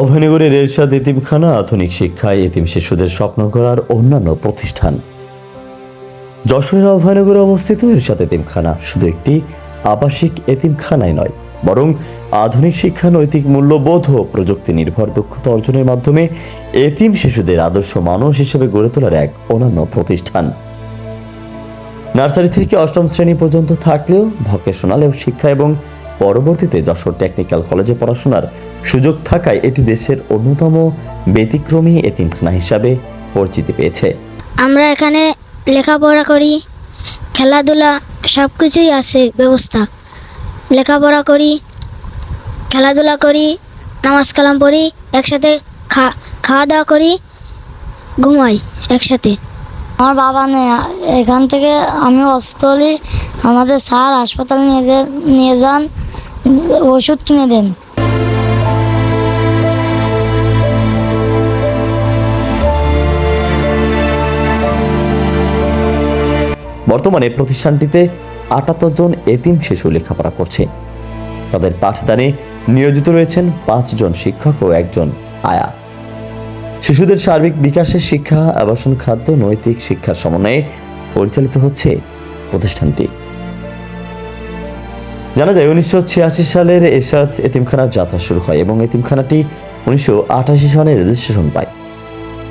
অভয়নগরের এরশাদ এতিমখানা আধুনিক শিক্ষায় এতিম শিশুদের স্বপ্ন করার অন্যান্য প্রতিষ্ঠান। যশোরের অভয়নগরে অবস্থিত এরশাদ এতিমখানা শুধু একটি আবাসিক এতিমখানাই নয়, বরং আধুনিক শিক্ষা, নৈতিক মূল্যবোধ ও প্রযুক্তি নির্ভর দক্ষতা অর্জনের মাধ্যমে এতিম শিশুদের আদর্শ মানুষ হিসেবে গড়ে তোলার এক অনন্য প্রতিষ্ঠান। নার্সারি থেকে অষ্টম শ্রেণী পর্যন্ত থাকলেও ভোকেশনাল শিক্ষা এবং পরবর্তীতে যশোর টেকনিক্যাল কলেজে পড়াশোনার সুযোগ থাকায় এটি দেশের অন্যতম ব্যতিক্রমী এতিমখানা হিসাবে পরিচিতি পেয়েছে। আমরা এখানে লেখাপড়া করি, খেলাধুলা সব কিছুই আছে ব্যবস্থা। লেখাপড়া করি, খেলাধুলা করি, নামাজ কালাম পড়ি, একসাথে খাওয়া দাওয়া করি, ঘুমাই একসাথে। আমার বাবা নেই, এখান থেকে আমি অসুস্থ হলে আমাদের স্যার হাসপাতালে নিয়ে যান, ওষুধ কিনে দেন। বর্তমানে প্রতিষ্ঠানটিতে ৭৮ জন এতিম শিশু লেখাপড়া করছে। তাদের পাঠদানে নিয়োজিত রয়েছেন ৫ জন শিক্ষক ও ১ জন আয়া। শিশুদের সার্বিক বিকাশের শিক্ষা, আবাসন, খাদ্য, নৈতিক শিক্ষার সমন্বয়ে পরিচালিত হচ্ছে প্রতিষ্ঠানটি। জানা যায় ১৯৮৬ সালের এরশাদ এতিমখানার যাত্রা শুরু হয় এবং এতিমখানাটি ১৯৮৮ সালে রেজিস্ট্রেশন পায়।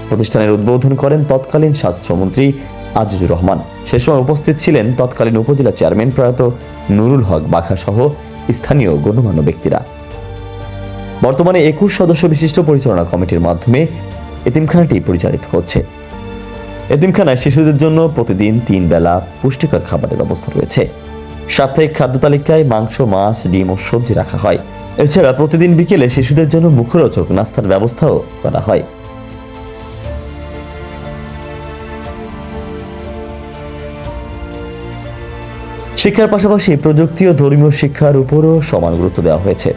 প্রতিষ্ঠানের উদ্বোধন করেন তৎকালীন স্বাস্থ্যমন্ত্রী আজিজুর রহমান। সে সময় উপস্থিত ছিলেন তৎকালীন উপজেলা চেয়ারম্যান প্রয়াত নুরুল হক বাঘা সহ স্থানীয় গণ্যমান্য ব্যক্তিরা। বর্তমানে ২১ সদস্য বিশিষ্ট পরিচালনা কমিটির মাধ্যমে এতিমখানাটি পরিচালিত হচ্ছে। এতিমখানায় শিশুদের জন্য প্রতিদিন ৩ বেলা পুষ্টিকর খাবারের ব্যবস্থা রয়েছে। সাপ্তাহিক খাদ্য তালিকায় মাংস, মাছ, ডিম ও সবজি রাখা হয়। এছাড়া প্রতিদিন বিকেলে শিশুদের জন্য মুখরোচক নাস্তার ব্যবস্থাও করা হয়। শিক্ষার পাশাপাশি প্রযুক্তি ও ধর্মীয় শিক্ষার উপরও সমান গুরুত্ব দেওয়া হয়েছে।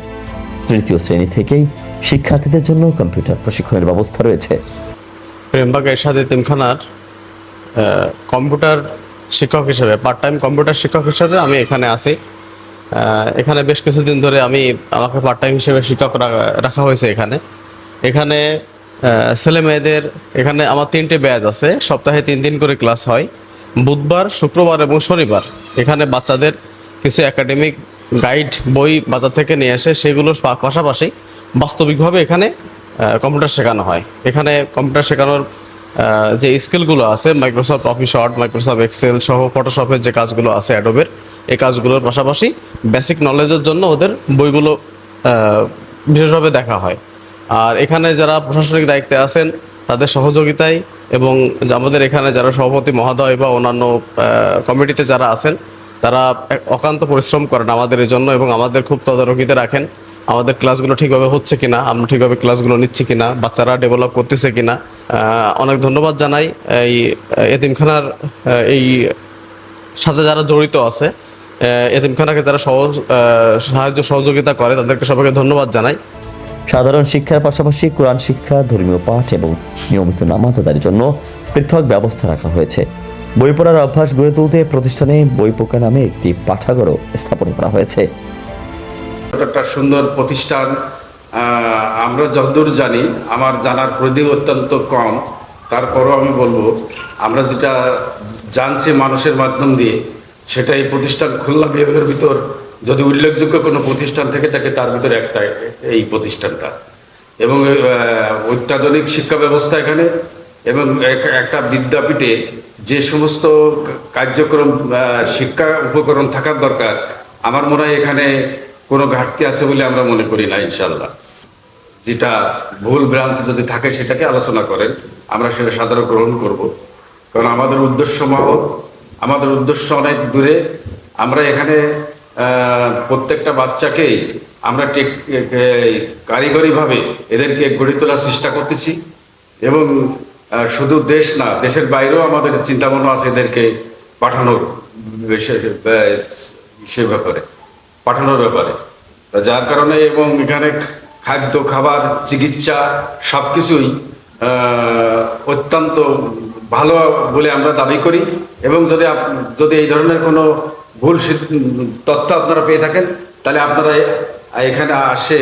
তৃতীয় শ্রেণী থেকেই শিক্ষার্থীদের জন্য কম্পিউটার প্রশিক্ষণের ব্যবস্থা রয়েছে। প্রেমবাগ এরশাদ এতিমখানার কম্পিউটার শিক্ষক হিসেবে, পার্ট টাইম কম্পিউটার শিক্ষক হিসেবে আমি এখানে আছি। এখানে বেশ কিছুদিন ধরে আমাকে পার্ট টাইম হিসেবে শিক্ষক রাখা হয়েছে। এখানে ছেলে মেয়েদের এখানে আমার 3টে ব্যাচ আছে। সপ্তাহে 3 দিন করে ক্লাস হয়, বুধবার, শুক্রবার এবং শনিবার। এখানে বাচ্চাদের কিছু একাডেমিক গাইড বই বাজার থেকে নিয়ে আসে, সেগুলোর পাশাপাশি বাস্তবিকভাবে এখানে কম্পিউটার শেখানো হয়। এখানে কম্পিউটার শেখানোর যে স্কিলগুলো আছে, মাইক্রোসফট অফিস, মাইক্রোসফট এক্সেল সহ ফটোশপের যে কাজগুলো আছে অ্যাডোবের, এই কাজগুলোর পাশাপাশি বেসিক নলেজের জন্য ওদের বইগুলো বিশেষভাবে দেখা হয়। আর এখানে যারা প্রশাসনিক দায়িত্বে আছেন তাদের সহযোগিতায় এবং আমাদের এখানে যারা সভাপতি মহোদয় বা অন্যান্য কমিটিতে যারা আছেন তারা অক্লান্ত পরিশ্রম করেন আমাদের এই জন্য এবং আমাদের খুব তদারকিতে রাখেন আমাদের ক্লাসগুলো ঠিকভাবে হচ্ছে কিনা, আমরা ঠিকভাবে ক্লাসগুলো নিচ্ছি কিনা, বাচ্চারা ডেভেলপ করতেছে কিনা। অনেক ধন্যবাদ জানাই এই এতিমখানার এই সাথে যারা জড়িত আছে, এতিমখানাকে যারা সাহায্য সহযোগিতা করে, তাদেরকে সবাইকে ধন্যবাদ জানাই। সাধারণ শিক্ষার পাশাপাশি কোরআন শিক্ষা, ধর্মীয় পাঠ এবং নিয়মিত নামাজ আদায়ের জন্য পৃথক ব্যবস্থা রাখা হয়েছে। বই পড়ার অভ্যাস গড়ে তুলতে প্রতিষ্ঠানে বই পোকা নামে একটি পাঠাগারও স্থাপন করা হয়েছে। একটা সুন্দর প্রতিষ্ঠান। আমরা যতদূর জানি, আমার জানার পরিধি অত্যন্ত কম, তারপরও আমি বলবো আমরা যেটা জানছি মানুষের মাধ্যম দিয়ে, সেটা এই প্রতিষ্ঠান খুলনা বিভাগের ভিতর যদি উল্লেখযোগ্য কোনো প্রতিষ্ঠান থেকে থাকে তার ভিতরে একটা এই প্রতিষ্ঠানটা। এবং অত্যাধুনিক শিক্ষা ব্যবস্থা এখানে এবং একটা বিদ্যাপীঠে যে সমস্ত কার্যক্রম শিক্ষা উপকরণ থাকার দরকার, আমার মনে হয় এখানে কোনো ঘাটতি আছে বলে আমরা মনে করি না। ইনশাল্লাহ যেটা ভুল ভ্রান্তি যদি থাকে সেটাকে আলোচনা করেন, আমরা সেটা সাধারণ গ্রহণ করব। কারণ আমাদের উদ্দেশ্য অনেক দূরে। আমরা এখানে প্রত্যেকটা বাচ্চাকেই আমরা কারিগরিভাবে এদেরকে গড়ে তোলার চেষ্টা করতেছি এবং শুধু দেশ না, দেশের বাইরেও আমাদের চিন্তাভাবনা আছে এদেরকে পাঠানোর ব্যাপারে। যার কারণে এবং এখানে খাদ্য, খাবার, চিকিৎসা সব কিছুই অত্যন্ত ভালো বলে আমরা দাবি করি। এবং যদি এই ধরনের কোনো ভুল তথ্য আপনারা পেয়ে থাকেন তাহলে আপনারা এখানে আসে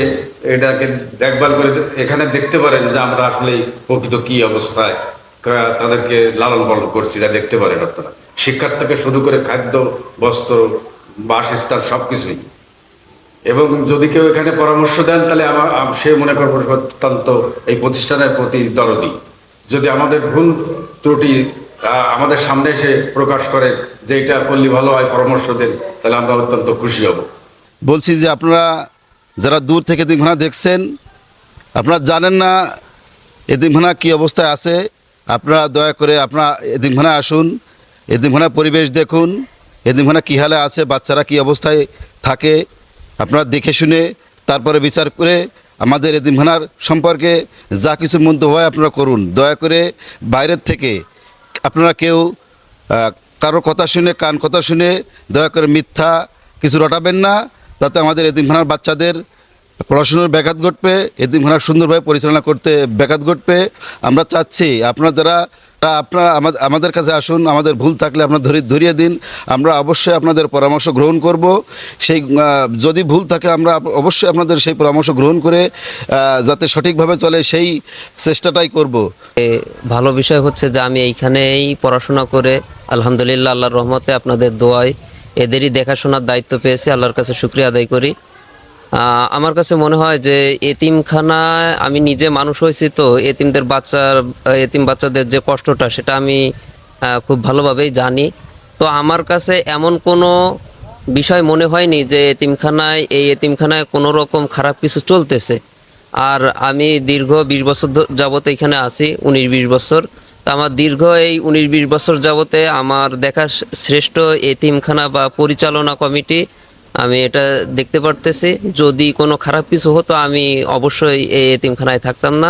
এটাকে দেখভাল করে এখানে দেখতে পারেন যে আমরা আসলে প্রকৃত কি অবস্থায় তাদেরকে লালন পালন করছি, এটা দেখতে পারেন আপনারা। শিক্ষার থেকে শুরু করে খাদ্য, বস্ত্র, বাসস্থান সব কিছুই। এবং যদি কেউ এখানে পরামর্শ দেন তাহলে সে মনে করবো অত্যন্ত এই প্রতিষ্ঠানের প্রতি দরদি। যদি আমাদের ভুল ত্রুটি আমাদের সামনে এসে প্রকাশ করে যে এটা করলে ভালো হয়, পরামর্শ দেন, তাহলে আমরা অত্যন্ত খুশি হব। বলছি যে আপনারা যারা দূর থেকে এতিমখানা দেখছেন, আপনারা জানেন না এতিমখানা কী অবস্থায় আছে, আপনারা দয়া করে আপনারা এতিমখানায় আসুন, এতিমখানার পরিবেশ দেখুন, এতিমখানা কী হালে আছে, বাচ্চারা কী অবস্থায় থাকে, আপনারা দেখে শুনে তারপরে বিচার করে আমাদের এতিমখানার সম্পর্কে যা কিছু মন্তব্য হয় আপনারা করুন। দয়া করে বাইরের থেকে আপনারা কেউ কারোর কথা শুনে, কান কথা শুনে দয়া করে মিথ্যা কিছু রটাবেন না, তাতে আমাদের এতিমখানার বাচ্চাদের পড়াশোনার ব্যাঘাত ঘটবে, এতিমখানা সুন্দরভাবে পরিচালনা করতে ব্যাঘাত ঘটবে। আমরা চাচ্ছি আপনারা যারা আপনারা আমাদের কাছে আসুন, আমাদের ভুল থাকলে আপনারা ধরিয়ে দিন, আমরা অবশ্যই আপনাদের পরামর্শ গ্রহণ করব। সেই যদি ভুল থাকে আমরা অবশ্যই আপনাদের সেই পরামর্শ গ্রহণ করে যাতে সঠিকভাবে চলে সেই চেষ্টাটাই করব। ভালো বিষয় হচ্ছে যে আমি এইখানেই পড়াশোনা করে আলহামদুলিল্লাহ আল্লাহর রহমতে আপনাদের দোয়ায় এদেরই দেখাশোনার দায়িত্ব পেয়েছি, আল্লাহর কাছে শুকরিয়া আদায় করি। আমার কাছে মনে হয় যে এতিমখানায় আমি নিজে মানুষ হয়েছি, তো এতিম বাচ্চাদের যে কষ্টটা সেটা আমি খুব ভালোভাবেই জানি। তো আমার কাছে এমন কোনো বিষয় মনে হয়নি যে এতিমখানায় কোনো রকম খারাপ কিছু চলতেছে। আর আমি দীর্ঘ 20 বছর যাবত এখানে আছি, 19-20 বছর। তো আমার দীর্ঘ এই 19-20 বছর যাবতে আমার দেখা শ্রেষ্ঠ এতিমখানা বা পরিচালনা কমিটি আমি এটা দেখতে পারতেছি। যদি কোনো খারাপ কিছু হতো আমি অবশ্যই এই এতিমখানায় থাকতাম না।